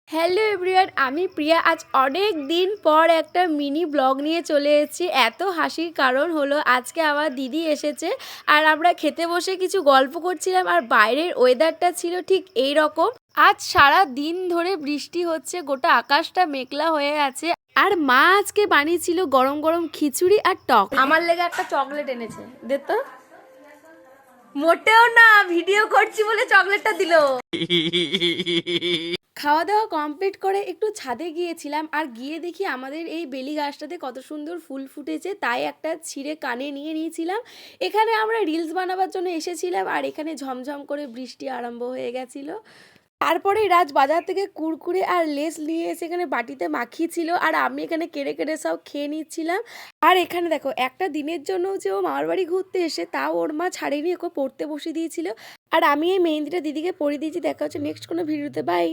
Hello everyone, আমি প্রিয়া। আজ অনেক দিন পর একটা মিনি ব্লগ নিয়ে চলে এসেছি। এত হাসির কারণ হলো আজকে আমার দিদি এসেছে আর আমরা খেতে বসে কিছু গল্প করছিলাম আর বাইরের ওয়েদারটা ছিল ঠিক এই রকম। আজ সারা দিন ধরে বৃষ্টি হচ্ছে, গোটা আকাশটা মেঘলা হয়ে আছে। আর মা আজকে বানিয়েছিল গরম গরম খিচুড়ি আর টক। আমার লেগে একটা চকলেট এনেছে, দে তো। মোটেও না, ভিডিও করছি বলে চকলেটটা দিল। খাওয়া দাওয়া কমপ্লিট করে একটু ছাদে গিয়েছিলাম আর গিয়ে দেখি আমাদের এই বেলি গাছটাতে কত সুন্দর ফুল ফুটেছে, তাই একটা ছিঁড়ে কানে নিয়ে নিয়েছিলাম। এখানে আমরা রিলস বানাবার জন্য এসেছিলাম আর এখানে ঝমঝম করে বৃষ্টি আরম্ভ হয়ে গেছিলো। তারপরে রাজ বাজার থেকে কুরকুরে আর লেস নিয়ে এসে এখানে বাটিতে মাখিয়েছিল আর আমি এখানে কেড়ে কেড়ে সব খেয়ে নিচ্ছিলাম। আর এখানে দেখো, একটা দিনের জন্য যে ও মামার বাড়ি ঘুরতে এসে তাও ওর মা ছাড়েনি, ওকে পড়তে বসে দিয়েছিল। আর আমি এই মেহেন্দিটা দিদিকে পরিয়ে দিয়েছি। দেখা হচ্ছে নেক্সট কোনো ভিডিওতে, বাই।